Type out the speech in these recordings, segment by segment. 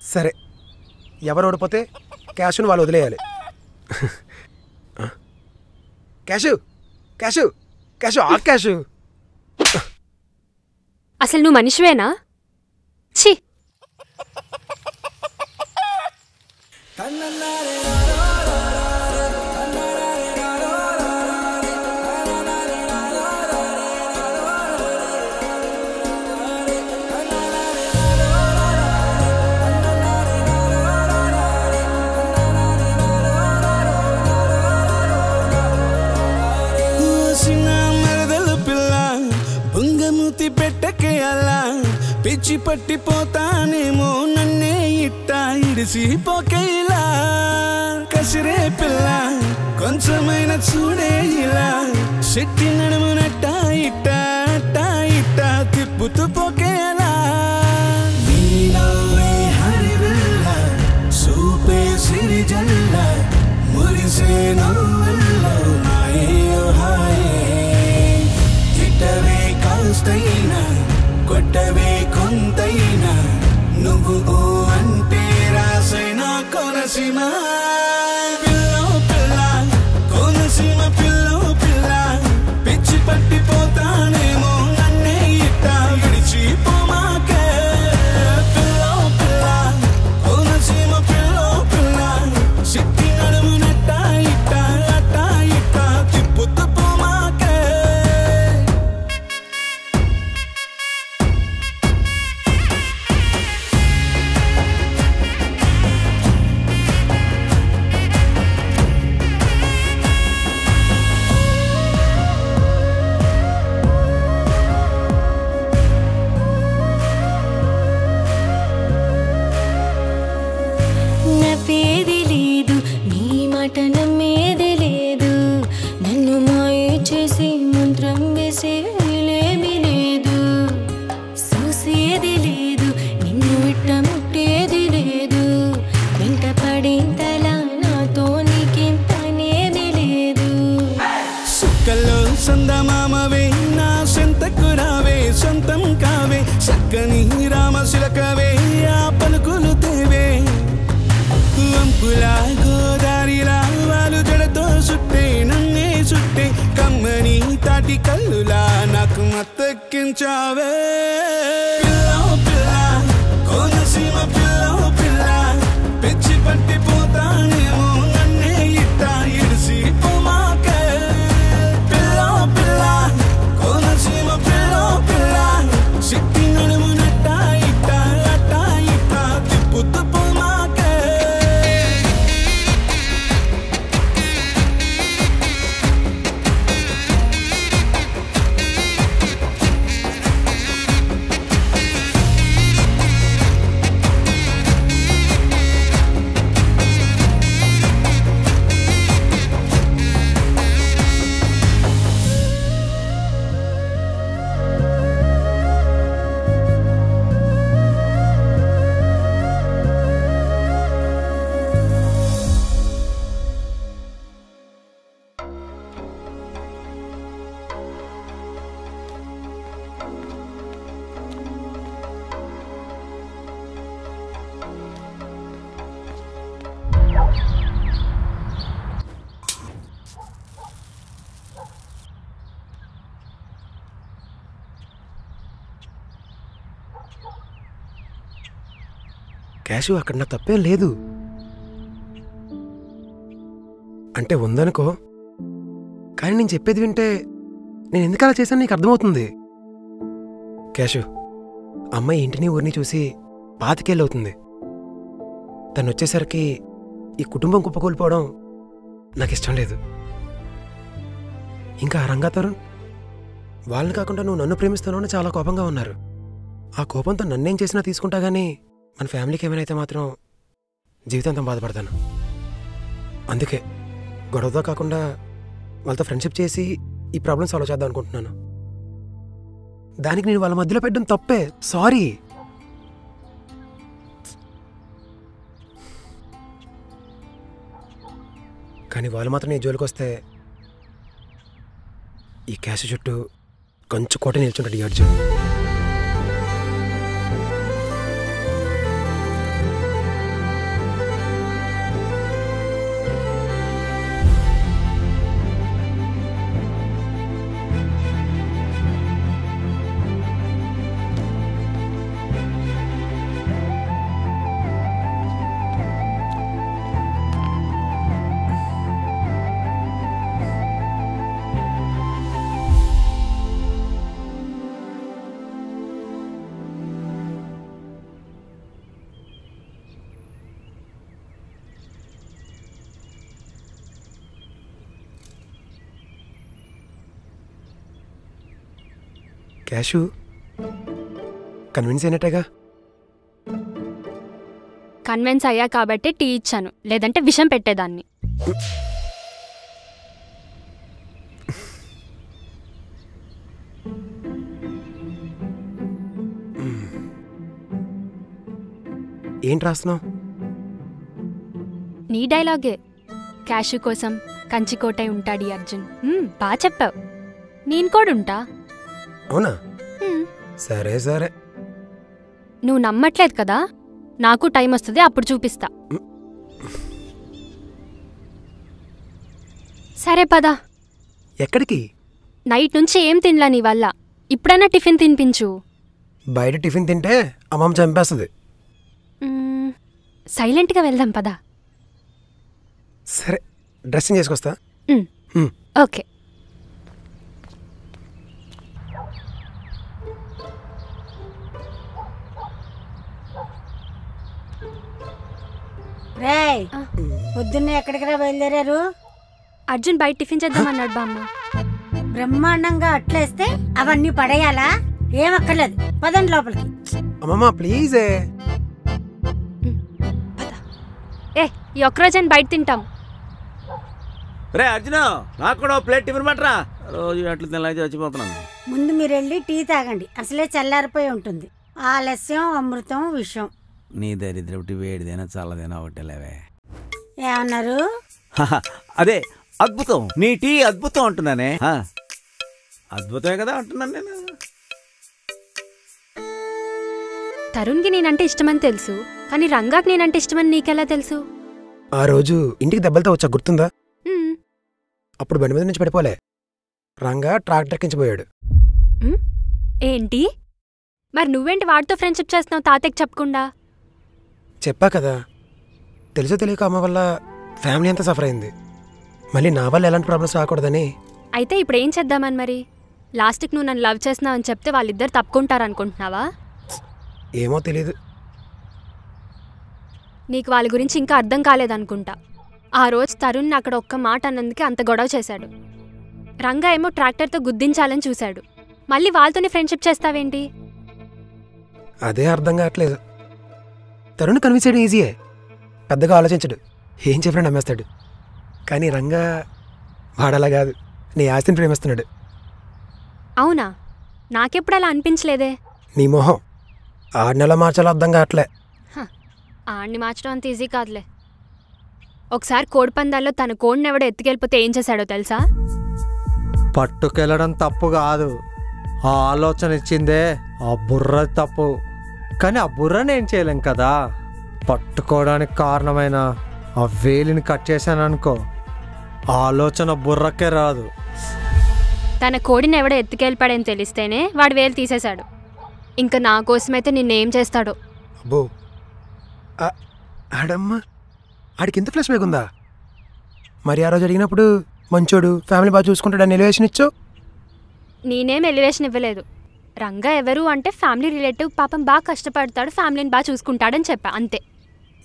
సరే, ఎవరు ఓడిపోతే క్యాష్ను వాళ్ళు వదిలేయాలి. క్యాషు క్యాషు క్యాషు ఆ క్యాషు. అసలు నువ్వు మనిషివేనా? ఛీ! పెట్టకేయాలా పిచ్చి పట్టిపోతానేమో నన్నే ఇట్టా ఇడిసిపోకేలా కసిరే పిల్ల కొంచెమైన చూడే ఇలా శెట్టి నడుమునట్ట ఇట్టా అట్టా ఇట్టా తిప్పుతూ పోకేలా నీనవ్వే హరివిల్ల సూపే సిరిజల్ల మురిసే నవ్వుల్లో నాయో హాయే ఇట్టవే కాస్తైనా కొట్టవే కొంతైనా నువ్వు ఓ అంటే రాసైనా కోనసీమ పిల్లో పిల్ల కోనసీమ పిల్లో పిల్ల పిచ్చి పట్టిపోతానేమో నన్నే ఇట్టా విడిచిపోమాకే పిల్లో పిల్ల కోనసీమ పిల్లో పిల్ల సిట్టి నడుమునట్ట ఇట్టా అట్టా ఇట్టా తిప్పుతూ పోమాకే. నవ్వేది లేదు నీ మాట నమ్మేది లేదు నన్ను మాయ చేసి మంత్రం వేసేలేమి లేదు చూసేది లేదు నిన్ను ఇట్ట ముట్టేది లేదు వెంట పడేంతలా నాతో నీకేం పనేది లేదు. సుక్కల్లో సందమామవే నా సొంతకు రావే సొంతం కావే చక్కని రామశిలకవే ఆ పలుకులు తేవే వంపులా గోదారిలా వాళ్ళు జడతో చుట్టే నన్నే చుట్టే కమ్మని తాటి కల్లులా నాకు మత్తెక్కించావే పిల్లో పిల్ల కోనసీమ పిల్లో పిల్ల పిచ్చి పట్టిపోతానేమో నన్నే ఇట్టా ఇడిసిపోమాకే పిల్లో పిల్ల కోనసీమ పిల్లో పిల్ల సిట్టి నడుమునట్ట ఇట్టా అట్టా ఇట్టా తిప్పుతూ పోమాకే. క్యాషు అక్కడ నా తప్పేం లేదు. అంటే ఉందనుకో, కానీ నేను చెప్పేది వింటే నేను ఎందుకు అలా చేశాను నీకు అర్థమవుతుంది. క్యాషు, అమ్మాయి ఇంటిని ఊరిని చూసి పాతికేళ్ళవుతుంది. తను వచ్చేసరికి ఈ కుటుంబం కుప్పకూలిపోవడం నాకు ఇష్టం లేదు. ఇంకా రంగా తరుణ్ వాళ్ళని కాకుండా నువ్వు నన్ను ప్రేమిస్తున్నావు చాలా కోపంగా ఉన్నారు. ఆ కోపంతో నన్నేం చేసినా తీసుకుంటా గానీ మన ఫ్యామిలీకి ఏమైనా అయితే మాత్రం జీవితాంతం బాధపడతాను. అందుకే గొడవతో కాకుండా వాళ్ళతో ఫ్రెండ్షిప్ చేసి ఈ ప్రాబ్లం సాల్వ్ చేద్దాం అనుకుంటున్నాను. దానికి నేను వాళ్ళ మధ్యలో పెట్టడం తప్పే, సారీ. కానీ వాళ్ళు మాత్రం నీ జోలికి వస్తే ఈ క్యాష్ చుట్టూ కొంచెం కోట నిల్చుంటాడు ఈ అర్జున్. క్యాషు కన్విన్స్ అయినట్టేగా. కన్విన్స్ అయ్యా కాబట్టి టీ ఇచ్చాను, లేదంటే విషం పెట్టేదాన్ని. ఏంటి రాస్తున్నావు? నీ డైలాగే. క్యాషు కోసం కంచికోటై ఉంటాడు ఈ అర్జున్. బాగా చెప్పావు. నేను కూడా ఉంటా. అవునా? సరే సరే. నువ్వు నమ్మట్లేదు కదా, నాకు టైం వస్తుంది, అప్పుడు చూపిస్తా. సరే పదా. ఎక్కడికి? నైట్ నుంచి ఏం తినలా నీ వల్ల. ఇప్పుడైనా టిఫిన్ తినిపించు. బయట టిఫిన్ తింటే అమ్మమ్మ చంపేస్తుంది. సైలెంట్గా వెళ్దాం పదా. సరే, డ్రెస్సింగ్ చేసుకొస్తా. ఓకే. రేయ్, పొద్దున్నే ఎక్కడికి బయలుదేరారు? అర్జున్ బయట టిఫిన్ చేద్దామన్నాడు బామ్మ. బ్రహ్మాండంగా అట్లేస్తే అవన్నీ పడేయాలా? ఏమక్కర్లేదు, పదండి లోపలికి. అమ్మమ్మ ప్లీజే. ఏ ఈ ఒక్కరోజు బయట తింటాం. రే అర్జున, నాకు కూడా ప్లేట్ టిఫిన్ పట్టరా. రోజు అట్లు తినలేక చచ్చిపోతున్నాను. ముందు మీరు వెళ్ళి టీ తాగండి, అసలే చల్లారిపోయి ఉంటుంది. ఆలస్యం అమృతం విషం. నీ దరిద్రపుటి వేడిదైనా చల్లదైనా ఒకటేలేవే. ఏమన్నారు? అదే అద్భుతం, నీ టీ అద్భుతం అంటున్నానే. అద్భుతమే కదా అంటున్నాను నేను. తరుణ్కి నేనంటే ఇష్టమని తెలుసు, కానీ రంగాకి నేనంటే ఇష్టమని నీకెలా తెలుసు? ఆ రోజు ఇంటికి దెబ్బలతో వచ్చా, గుర్తుందా? అప్పుడు బండి మీద నుంచి పడిపోలే, రంగా ట్రాక్టర్ కించిపోయాడు. ఏంటి? మరి నువ్వేంటి వాడితో ఫ్రెండ్షిప్ చేస్తున్నావు తాతయ్యకి చెప్పకుండా? చెప్పా కదా, తెలుసో తెలియక అమ్మ వల్ల ఫ్యామిలీ అంతా సఫర్ అయింది. మళ్ళీ నా వల్ల ఎలాంటి ప్రాబ్లమ్స్ రాకూడదని. అయితే ఇప్పుడు ఏం చేద్దామని మరి? లాస్ట్కి నువ్వు నన్ను లవ్ చేస్తున్నావు అని చెప్తే వాళ్ళిద్దరు తప్పుకుంటారనుకుంటున్నావా? ఏమో తెలీదు. నీకు వాళ్ళ గురించి ఇంకా అర్థం కాలేదనుకుంటా. ఆ రోజు తరుణ్ అక్కడ ఒక్క మాట అన్నందుకే అంత గొడవ చేశాడు. రంగా ఏమో ట్రాక్టర్తో గుద్దించాలని చూశాడు. మళ్ళీ వాళ్ళతోనే ఫ్రెండ్షిప్ చేస్తావేంటి? అదే అర్థం కావట్లేదు. తరుణ్ కన్విన్స్ చేయడం ఈజీయే, పెద్దగా ఆలోచించడు, ఏం చెప్పినా నమ్మేస్తాడు. కానీ రంగా వాడలా కాదు, నీ ఆస్తిని ప్రేమిస్తున్నాడు. అవునా? నాకెప్పుడు అలా అనిపించలేదే. నీ మొహం 6 నెలల మార్చాలో అర్థం కావట్లే. ఆడిని మార్చడం అంత ఈజీ కాదులే. ఒకసారి కోడిపందాల్లో తన కోడిని ఎవడో ఎత్తుకెళ్ళిపోతే ఏం చేశాడో తెలుసా? పట్టుకెళ్ళడం తప్పు కాదు, ఆ ఆలోచన ఇచ్చిందే ఆ బుర్ర తప్పు. కానీ ఆ బుర్రని ఏం చేయలేం కదా. పట్టుకోవడానికి కారణమైన ఆ వేలిని కట్ చేశాననుకో, ఆలోచన బుర్రకే రాదు. తన కోడిని ఎవడో ఎత్తుకెళ్ళిపాడని తెలిస్తేనే వాడు వేలు తీసేశాడు. ఇంకా నా కోసమైతే నిన్నేం చేస్తాడో. అబ్బో, ఆడమ్మ ఆడికి ఎంత ఫ్లాష్ బ్యాక్ ఉందా? మరి ఆ రోజు అడిగినప్పుడు మంచోడు, ఫ్యామిలీ బాగా చూసుకుంటాడని ఎలివేషన్ ఇచ్చో. నేనేం ఎలివేషన్ ఇవ్వలేదు. రంగా ఎవరు అంటే ఫ్యామిలీ రిలేటివ్, పాపం బాగా కష్టపడతాడు, ఫ్యామిలీని బాగా చూసుకుంటాడని చెప్పా, అంతే.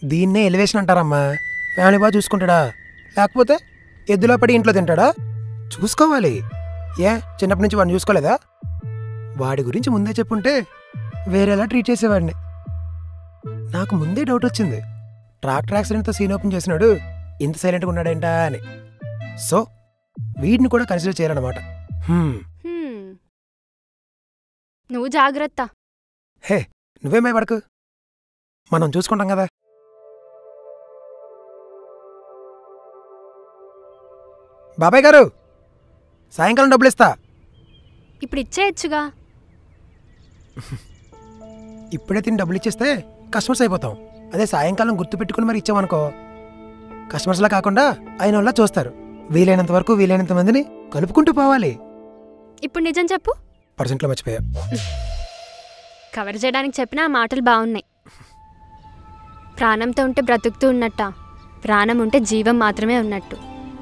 దీన్నే ఎలివేషన్ అంటారమ్మా. ఫ్యామిలీ బాగా చూసుకుంటాడా, లేకపోతే ఎద్దులో పడి ఇంట్లో తింటాడా? చూసుకోవాలి. ఏ చిన్నప్పటి నుంచి వాడిని చూసుకోలేదా? వాడి గురించి ముందే చెప్పుంటే వేరేలా ట్రీట్ చేసేవాడిని. నాకు ముందే డౌట్ వచ్చింది, ట్రాక్టర్ యాక్సిడెంట్తో సీన్ ఓపెన్ చేసినాడు, ఇంత సైలెంట్గా ఉన్నాడేంటా అని. సో వీడిని కూడా కన్సిడర్ చేయాలన్నమాట. నువ్వు జాగ్రత్త. హే, నువ్వేమై పడకు, మనం చూసుకుంటాం కదా. బాబాయ్ గారు, సాయంకాలం డబ్బులు ఇస్తా. ఇప్పుడు ఇచ్చేయచ్చుగా. ఇప్పుడే తిని డబ్బులు ఇచ్చేస్తే కస్టమర్స్ అయిపోతాం. అదే సాయంకాలం గుర్తు పెట్టుకుని మరి ఇచ్చామనుకో, కస్టమర్స్లా కాకుండా ఆయన వల్ల చూస్తారు. వీలైనంత వరకు వీలైనంత మందిని కలుపుకుంటూ పోవాలి. ఇప్పుడు నిజం చెప్పు. పర్సెంట్లో మర్చిపోయా. కవర్ చేయడానికి చెప్పిన ఆ మాటలు బాగున్నాయి. ప్రాణంతో ఉంటే బ్రతుకుతూ ఉన్నట్ట, ప్రాణం ఉంటే జీవం మాత్రమే ఉన్నట్టు,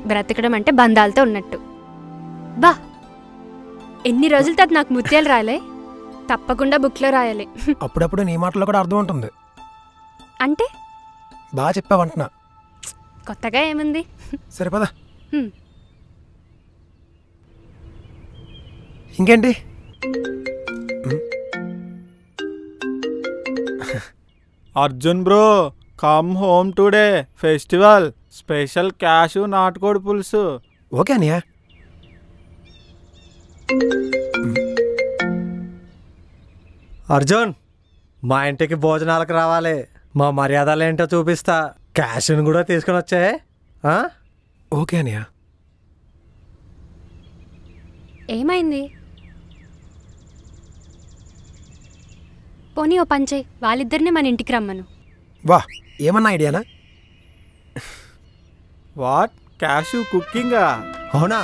బ్రతకడం అంటే బంధాలతో ఉన్నట్టు. బా, ఎన్ని రోజుల తర్వాత నాకు ముత్యాలు రాయలే. తప్పకుండా బుక్లో రాయాలి. అప్పుడప్పుడు నీ మాటల్లో కూడా అర్థం ఉంటుంది. అంటే బాగా చెప్పావంటున్నా. కొత్తగా ఏముంది? సరే పద. ఇంకేంటి? Arjun bro come home today festival special cash నాటుకోడి పులుసు. ఓకే అనియా. అర్జున్, మా ఇంటికి భోజనాలకు రావాలి. మా మర్యాదలు ఏంటో చూపిస్తా. క్యాష్ని కూడా తీసుకుని వచ్చే. ఓకే అనియా. ఏమైంది? పోనీ ఓ పంచే, వాళ్ళిద్దరిని మన ఇంటికి రమ్మను. వా, ఏమన్నా ఐడియానా? What cash కుకింగా? అవునా,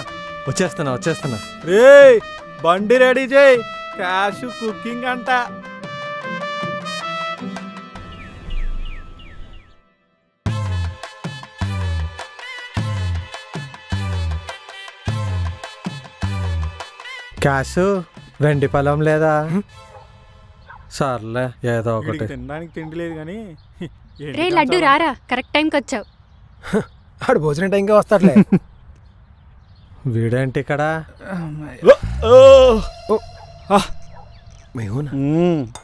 వచ్చేస్తున్నా. రే బండి రెడీ చేయి, క్యాష్ కుకింగ్ అంట. క్యాష్ వెండి పొలం లేదా? సర్లే, ఏదో ఒకటి. తినడానికి తిండి లేదు కానీ. రే లడ్డు రారా, కరెక్ట్ టైంకి వచ్చావు. ఆడు భోజనం టైంగా వస్తాడులే. వీడేంటి ఇక్కడ?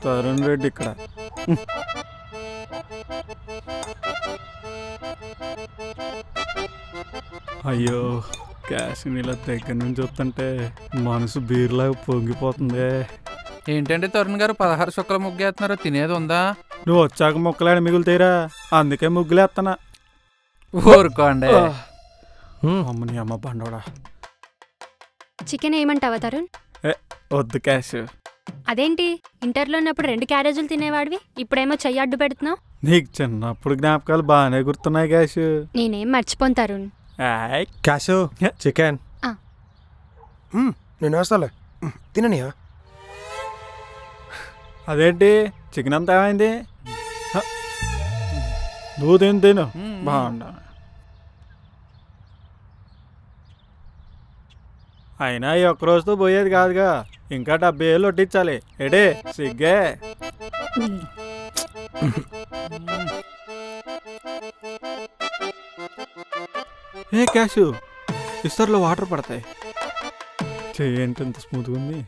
తరుణ్ రెడ్డి ఇక్కడ. అయ్యో, క్యాష్ నీళ్ళ దగ్గర నుంచి వస్తుంటే మనసు బీర్లాగా పొంగిపోతుంది. ఏంటంటే తరుణ్ గారు 16 చుక్కల ముగ్గేస్తున్నారో తినేది ఉందా? నువ్వు వచ్చాక ముక్కలాడి మిగులుతాయిరా, అందుకే ముగ్గులేస్తున్నా. ఊరుకోండి. అమ్మని అమ్మ బండోడా. చికెన్ ఏమంటావా తరుణ్? వద్దు క్యాష్. అదేంటి, ఇంటర్లో ఉన్నప్పుడు 2 క్యారేజీలు తినేవాడివి, ఇప్పుడేమో చెయ్యి అడ్డు పెడుతున్నావు. నీకు చిన్నప్పుడు జ్ఞాపకాలు బాగానే గుర్తున్నాయి క్యాష్. నేనేం మర్చిపోను తరుణ్. Cash chicken. నేను వస్తాలే, తిననియా. అదేంటి చికెన్ అంతా ఏమైంది? నువ్వు తిను బాగుండా. అయినా ఈ ఒక్కరోజుతో పోయేది కాదుగా, ఇంకా 70 ఏళ్ళు వడ్డించాలి. ఏడే సిగ్గే. ఏ క్యాషు, ఇస్తర్లో వాటర్ పడతాయి. చెయ్యి ఏంటి ఎంత స్మూత్గా ఉంది.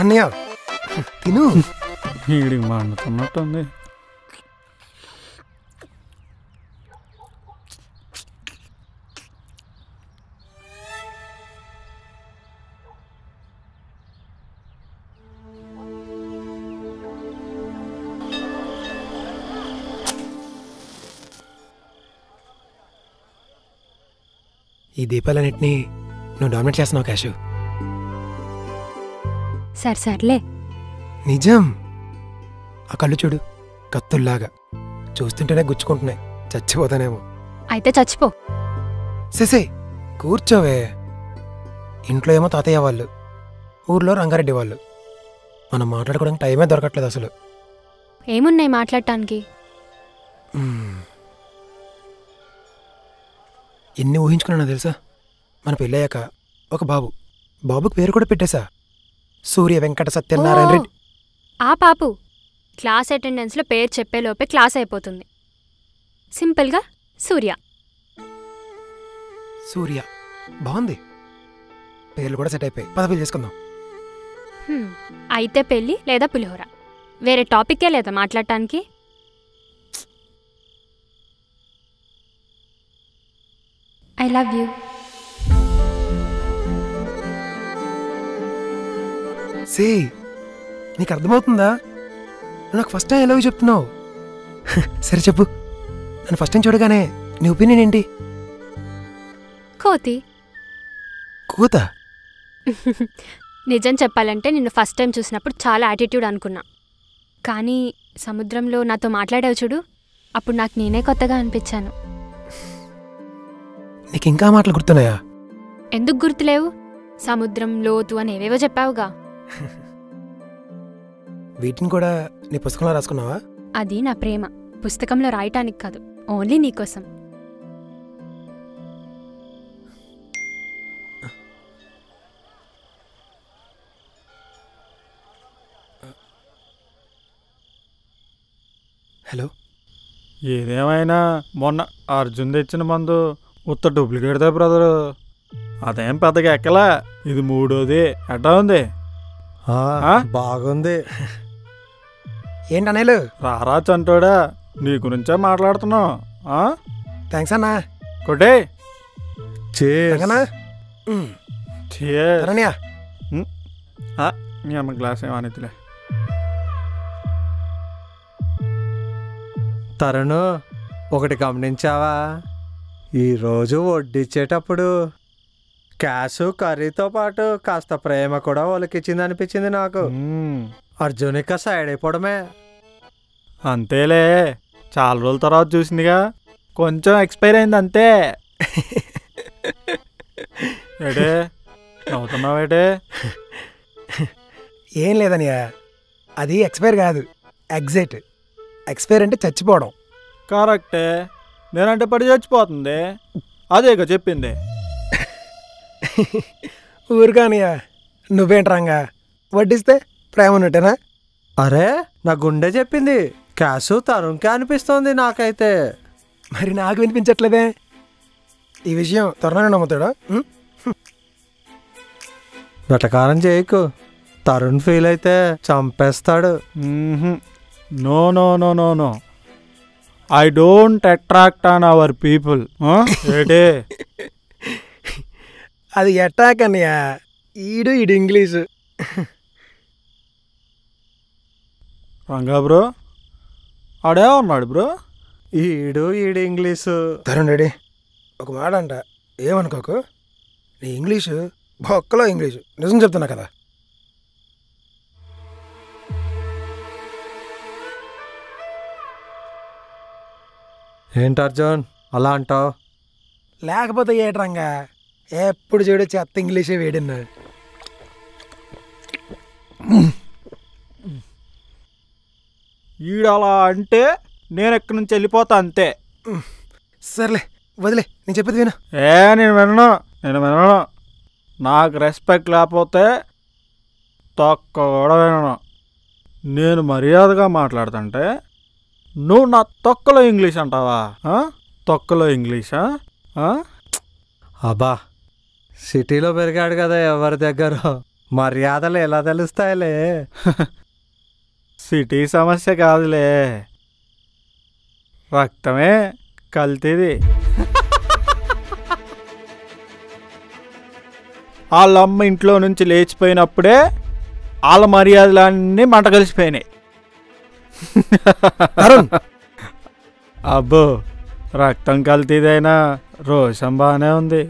అన్నయ్య తిను. వీడికి మండుతున్నట్టుంది. ఈ దీపాలన్నింటినీ నువ్వు డామినేట్ చేస్తున్నావు క్యాషు. సర్లే. నిజం. ఆ కళ్ళు చూడు, కత్తుల్లాగా చూస్తుంటేనే గుచ్చుకుంటున్నాయి. చచ్చిపోతానేమో. అయితే చచ్చిపో. సేసే కూర్చోవే. ఇంట్లో ఏమో తాతయ్య వాళ్ళు, ఊర్లో రంగారెడ్డి వాళ్ళు. మనం మాట్లాడుకోవడానికి టైమే దొరకట్లేదు అసలు. ఏమున్నాయి మాట్లాడటానికి? ఎన్ని ఊహించుకున్నానో తెలుసా? మన పెళ్ళయ్యాక ఒక బాబుకి పేరు కూడా పెట్టేశా, సూర్య వెంకట సత్యనారాయణ రెడ్డి. ఆ పాపు క్లాస్ అటెండెన్స్లో పేరు చెప్పేలోపే క్లాస్ అయిపోతుంది. సింపుల్గా సూర్య. సూర్య బాగుంది. పేర్లు కూడా సెట్ అయిపోయి పెళ్లి చేసుకుందాం. అయితే పెళ్ళి లేదా పులిహోర, వేరే టాపిక్కే లేదా మాట్లాడటానికి? I love you. సే, నీకు అర్థమవుతుందా? నాకు first time I love you చెప్తున్నావు. సరే చెప్పు, నన్ను ఫస్ట్ టైం చూడగానే నీ ఒపీనియన్ ఏంటి? కోతి. కూత? నిజం చెప్పాలంటే నిన్ను ఫస్ట్ టైం చూసినప్పుడు చాలా యాటిట్యూడ్ అనుకున్నా, కానీ సముద్రంలో నాతో మాట్లాడావు చూడు, అప్పుడు నాకు నేనే కొత్తగా అనిపించాను. నీకు ఇంకా మాటలు గుర్తున్నాయా? ఎందుకు గుర్తులేవు? సముద్రం, లోతు అని ఏవేవో చెప్పావుగా. వీటిని కూడా నీ పుస్తకంలో రాసుకున్నావా? అది నా ప్రేమ, పుస్తకంలో రాయటానికి కాదు, ఓన్లీ నీకోసం. హలో. ఏదేమైనా మొన్న అర్జున్ తెచ్చిన మందు ఉత్త డూప్లికేట్దా బ్రదరు. అదేం పెద్దగా ఎక్కలా, ఇది 3వది. ఎట్టా ఉంది? బాగుంది. ఏంటనేలు రారా చంటోడా, నీ గురించే మాట్లాడుతున్నావు. థ్యాంక్స్ అన్నా. కొట్టే రంగనా రణ్యా మీ అమ్మ గ్లాస్ ఏమనితులే. తరుణ్, ఒకటి గమనించావా? ఈరోజు వడ్డిచ్చేటప్పుడు క్యాష్ కర్రీతో పాటు కాస్త ప్రేమ కూడా వాళ్ళకిచ్చింది అనిపించింది నాకు. అర్జున్ ఇక సైడ్ అయిపోవడమే. అంతేలే, చాలా రోజుల తర్వాత చూసిందిగా, కొంచెం ఎక్స్పైర్ అయింది అంతే. ఏడే నవ్వుతున్నావేటే? ఏం లేదనియా, అది ఎక్స్పైర్ కాదు, ఎగ్జైట్. ఎక్స్పైర్ అంటే చచ్చిపోవడం. కరెక్టే, నేనంటే పడి చచ్చిపోతుంది, అదేగా చెప్పింది. ఊరుకానియా, నువ్వేంట్రాంగా వడ్డిస్తే ప్రేమ ఉన్నట్టేనా? అరే, నా గుండె చెప్పింది క్యాష్ తరుణ్కే అనిపిస్తోంది నాకైతే. మరి నాకు వినిపించట్లేదే. ఈ విషయం త్వరనే నమ్ముతాడా? వెటకారం చేయకు, తరుణ్ ఫీల్ అయితే చంపేస్తాడు. No no no no no, I don't attract on our people. ఏటే అది అటాక్ అన్నయ్యా, ఈడు ఇంగ్లీషు. రంగా బ్రో, ఆడే ఉన్నాడు బ్రో. ఈడు ఇంగ్లీషు. తరుణ్ రెడీ, ఒక మాట అంట, ఏమనుకోకు. నీ ఇంగ్లీషు బొక్కలో ఇంగ్లీషు, నిజం చెప్తున్నా కదా. ఏంటి అర్జున్ అలా అంటావు? లేకపోతే ఏట్రంగా, ఎప్పుడు చూడు చెత్త ఇంగ్లీషే వేడిన్నా. ఈడలా అంటే నేను ఎక్కడి నుంచి వెళ్ళిపోతా అంతే. సర్లే వదిలే, నేను చెప్పేది విను. నేను వినను. నాకు రెస్పెక్ట్ లేకపోతే తొక్క కూడా వినను. నేను మర్యాదగా మాట్లాడుతుంటే నువ్వు నా తొక్కలో ఇంగ్లీష్ అంటావా? తొక్కలో ఇంగ్లీషా? అబ్బా, సిటీలో పెరిగాడు కదా, ఎవరి దగ్గర మర్యాదలు ఎలా తెలుస్తాయిలే. సిటీ సమస్య కాదులే, రక్తమే కల్తీది. వాళ్ళమ్మ ఇంట్లో నుంచి లేచిపోయినప్పుడే వాళ్ళ మర్యాదలన్నీ మంట కలిసిపోయినాయి. అబ్బో, రక్తం కల్తీదైనా రోషం బాగానే ఉంది.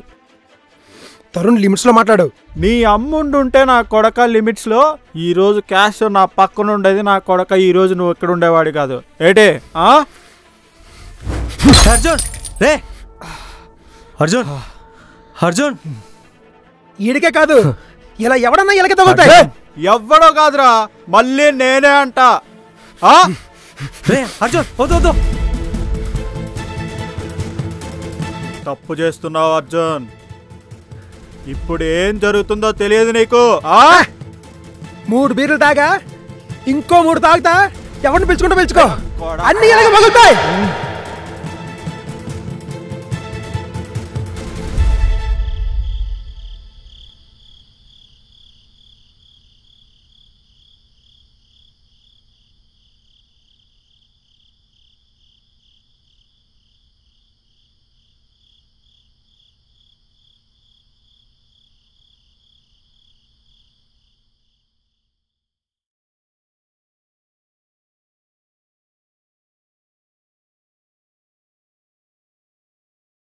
తరుణ్, లిమిట్స్లో మాట్లాడు. నీ అమ్ముండుంటే నా కొడక లిమిట్స్లో ఈరోజు క్యాష్ నా పక్కన ఉండేది. నా కొడక ఈరోజు నువ్వు ఇక్కడ ఉండేవాడు కాదు. ఏటే అర్జున్, రే అర్జున్, అర్జున్ ఈడికే కాదు, ఇలా ఎవడన్నా ఇలాగే తగులుతాయి. ఎవ్వడో కాదురా, మళ్ళీ నేనే అంట. అర్జున్ వద్దు, తప్పు చేస్తున్నావు అర్జున్. ఇప్పుడు ఏం జరుగుతుందో తెలియదు నీకు. 3 బీర్లు తాగా ఇంకో 3 తాగుతా, ఎవరిని పిలుచుకుంటూ పిలుచుకో, అన్ని ఇలాగే పగులుతాయి.